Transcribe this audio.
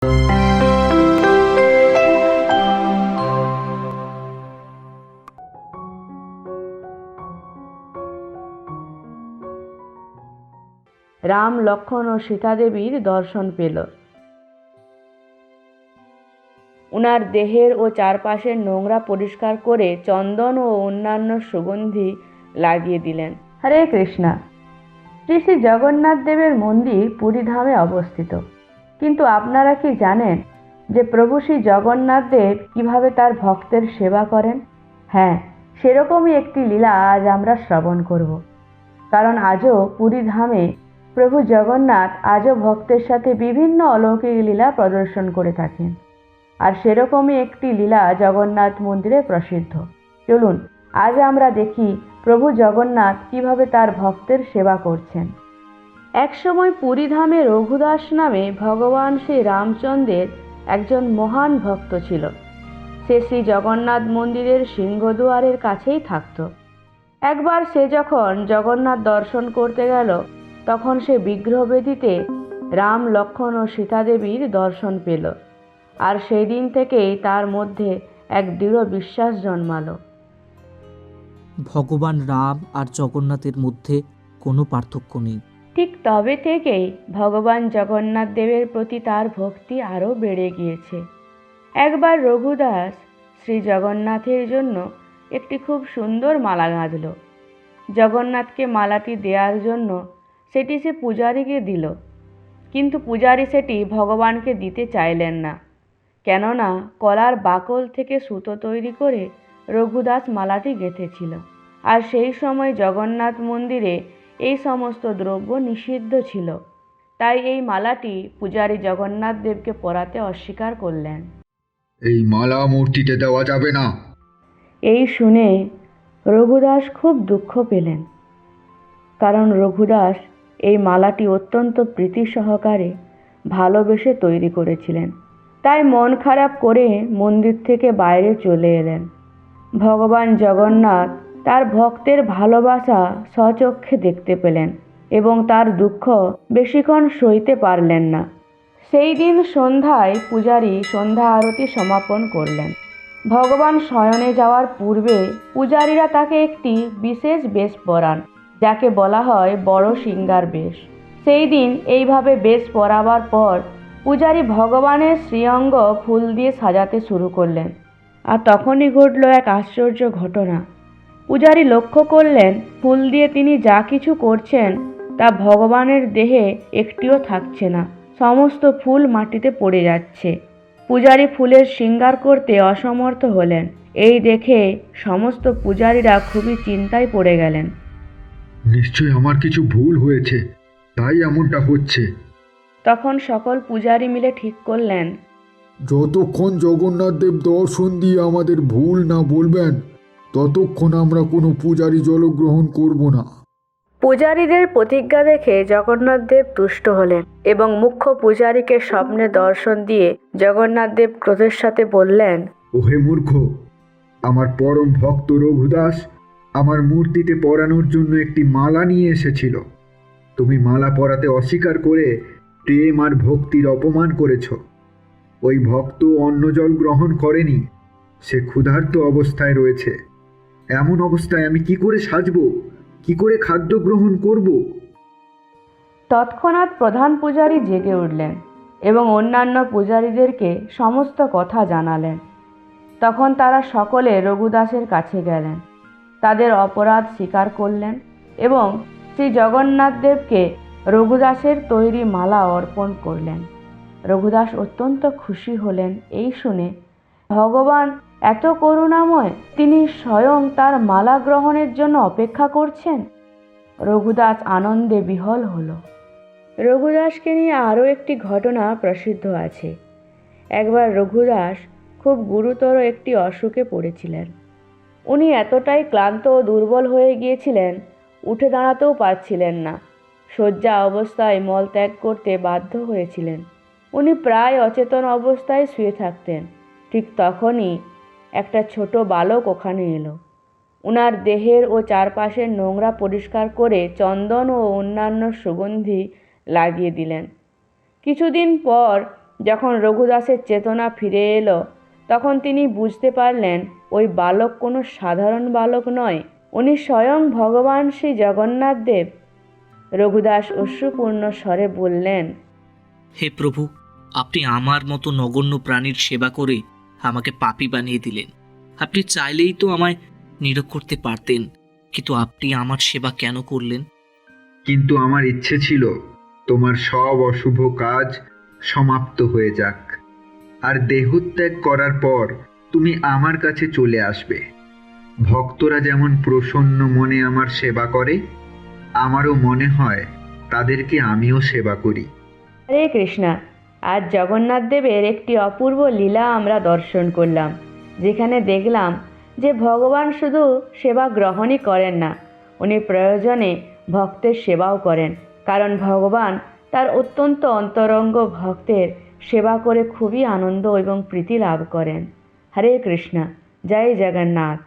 রাম, লক্ষ্মণ ও সীতা দেবীর দর্শন পেল। উনার দেহের ও চারপাশের নোংরা পরিষ্কার করে চন্দন ও অন্যান্য সুগন্ধি লাগিয়ে দিলেন। হরে কৃষ্ণা। শ্রী শ্রী জগন্নাথ দেবের মন্দির পুরীধামে অবস্থিত। কিন্তু আপনারা কি জানেন যে প্রভু শ্রী জগন্নাথ দেব কিভাবে তার ভক্তের সেবা করেন? হ্যাঁ, সেরকমই একটি লীলা আজ আমরা শ্রবণ করব। কারণ আজও পুরীধামে প্রভু জগন্নাথ আজও ভক্তের সাথে বিভিন্ন অলৌকিক লীলা প্রদর্শন করে থাকেন। আর সেরকমই একটি লীলা জগন্নাথ মন্দিরে প্রসিদ্ধ। চলুন আজ আমরা দেখি প্রভু জগন্নাথ কিভাবে তার ভক্তের সেবা করছেন। একসময় পুরীধামে রঘুদাস নামে ভগবান শ্রী রামচন্দ্রের একজন মহান ভক্ত ছিল। সে শ্রী জগন্নাথ মন্দিরের সিংহদুয়ারের কাছেই থাকত। একবার সে যখন জগন্নাথ দর্শন করতে গেল, তখন সে বিগ্রহবেদিতে রাম, লক্ষ্মণ ও সীতা দেবীর দর্শন পেল। আর সেই দিন থেকেই তার মধ্যে এক দৃঢ় বিশ্বাস জন্মালো। ভগবান রাম আর জগন্নাথের মধ্যে কোনো পার্থক্য নেই। ঠিক তবে থেকেই ভগবান জগন্নাথ দেবের প্রতি তার ভক্তি আরও বেড়ে গিয়েছে। একবার রঘুদাস শ্রী জগন্নাথের জন্য একটি খুব সুন্দর মালা গাঁথল। জগন্নাথকে মালাটি দেওয়ার জন্য সেটি সে পূজারীকে দিল। কিন্তু পূজারী সেটি ভগবানকে দিতে চাইলেন না, কেননা কলার বাকল থেকে সুতো তৈরি করে রঘুদাস মালাটি গেঁথেছিল। আর সেই সময় জগন্নাথ মন্দিরে এই সমস্ত দ্রব্য নিষিদ্ধ ছিল। তাই এই মালাটি পূজারী জগন্নাথ দেবকে পরাতে অস্বীকার করলেন। এই মালা মূর্তিতে দেওয়া যাবে না। এই শুনে রঘুদাস খুব দুঃখ পেলেন, কারণ রঘুদাস এই মালাটি অত্যন্ত প্রীতি সহকারে ভালোবেসে তৈরি করেছিলেন। তাই মন খারাপ করে মন্দির থেকে বাইরে চলে এলেন। ভগবান জগন্নাথ তার ভক্তের ভালোবাসা স্বচক্ষে দেখতে পেলেন এবং তার দুঃখ বেশিক্ষণ সইতে পারলেন না। সেই দিন সন্ধ্যায় পূজারী সন্ধ্যা আরতি সমাপন করলেন। ভগবান শয়নে যাওয়ার পূর্বে পূজারীরা তাকে একটি বিশেষ বেশ পরান, যাকে বলা হয় বড় সিংহার বেশ। সেই দিন এইভাবে বেশ পরাবার পর পূজারী ভগবানের শ্রীঅঙ্গ ফুল দিয়ে সাজাতে শুরু করলেন। আর তখনই ঘটল এক আশ্চর্য ঘটনা। পূজারী লক্ষ্য করলেন ফুল দিয়ে তিনি যা কিছু করছেন তা ভগবানের দেহে একটিও থাকছে না, সমস্ত ফুল মাটিতে পড়ে যাচ্ছে। পূজারী ফুলের শৃঙ্গার করতে অসমর্থ হলেন। এই দেখে সমস্ত পূজারীরা খুবই চিন্তায় পড়ে গেলেন। নিশ্চয়ই আমার কিছু ভুল হয়েছে, তাই এমনটা হচ্ছে। তখন সকল পূজারী মিলে ঠিক করলেন, যতক্ষণ জগন্নাথ দেব দর্শন দিয়ে আমাদের ভুল না বলবেন, ততক্ষণ আমরা কোনো পূজারী জলগ্রহণ করব না। পূজারীদের প্রতিজ্ঞা দেখে জগন্নাথ দেব তুষ্ট হলেন এবং মুখ্য পূজারীকে স্বপ্নে দর্শন দিয়ে জগন্নাথ দেব ক্রোধের সাথে বললেন, ওহে মূর্খ, আমার পরম ভক্ত রঘুদাস আমার মূর্তিতে পরানোর জন্য একটি মালা নিয়ে এসেছিল। তুমি মালা পরাতে অস্বীকার করে প্রেম আর ভক্তির অপমান করেছ। ওই ভক্ত অন্ন জল গ্রহণ করেনি, সে ক্ষুধার্ত অবস্থায় রয়েছে। এমন অবস্থায় আমি কি করে সাজব, কি করে খাদ্য গ্রহণ করব? তৎক্ষণাৎ প্রধান পূজারী জেগে উঠলেন এবং অন্যান্য পূজারীদেরকে সমস্ত কথা জানালেন। তখন তারা সকলে রঘুদাসের কাছে গেলেন, তাদের অপরাধ স্বীকার করলেন এবং শ্রী জগন্নাথ দেবকে রঘুদাসের তৈরি মালা অর্পণ করলেন। রঘুদাস অত্যন্ত খুশি হলেন এই শুনে। ভগবান এত করুণাময়, তিনি স্বয়ং তার মালা গ্রহণের জন্য অপেক্ষা করছেন। রঘুদাস আনন্দে বিহ্বল হল। রঘুদাসকে নিয়ে আরও একটি ঘটনা প্রসিদ্ধ আছে। একবার রঘুদাস খুব গুরুতর একটি অসুখে পড়েছিলেন। উনি এতটাই ক্লান্ত ও দুর্বল হয়ে গিয়েছিলেন, উঠে দাঁড়াতেও পারছিলেন না। শয্যা অবস্থায় মলত্যাগ করতে বাধ্য হয়েছিলেন। উনি প্রায় অচেতন অবস্থায় শুয়ে থাকতেন। ঠিক তখনই একটা ছোট বালক ওখানে এলো। উনার দেহের ও চারপাশের নোংরা পরিষ্কার করে চন্দন ও অন্যান্য সুগন্ধি লাগিয়ে দিলেন। কিছুদিন পর যখন রঘুদাসের চেতনা ফিরে এলো তখন তিনি বুঝতে পারলেন ওই বালক কোনো সাধারণ বালক নয়, উনি স্বয়ং ভগবান শ্রী জগন্নাথ দেব। রঘুদাস অশ্রুপূর্ণ স্বরে বললেন, হে প্রভু, আপনি আমার মতো নগণ্য প্রাণীর সেবা করে আমাকে পাপী বানিয়ে দিলেন। আপনি চাইলেই তো আমায় নীরব করতে পারতেন, কিন্তু আপনি আমার সেবা কেন করলেন? কিন্তু আমার ইচ্ছে ছিল তোমার সব অশুভ কাজ সমাপ্ত হয়ে যাক, আর দেহত্যাগ করার পর তুমি আমার কাছে চলে আসবে। ভক্তরা যেমন প্রসন্ন মনে আমার সেবা করে, আমারও মনে হয় তাদেরকে আমিও সেবা করি। হরে কৃষ্ণা। আজ জগন্নাথ দেবের একটি অপূর্ব লীলা আমরা দর্শন করলাম, যেখানে দেখলাম যে ভগবান শুধু সেবা গ্রহণই করেন না, উনি প্রয়োজনে ভক্তের সেবাও করেন, কারণ ভগবান তার অত্যন্ত অন্তরঙ্গ ভক্তের সেবা করে খুবই আনন্দ এবং প্রীতি লাভ করেন। হরে কৃষ্ণা। জয় জগন্নাথ।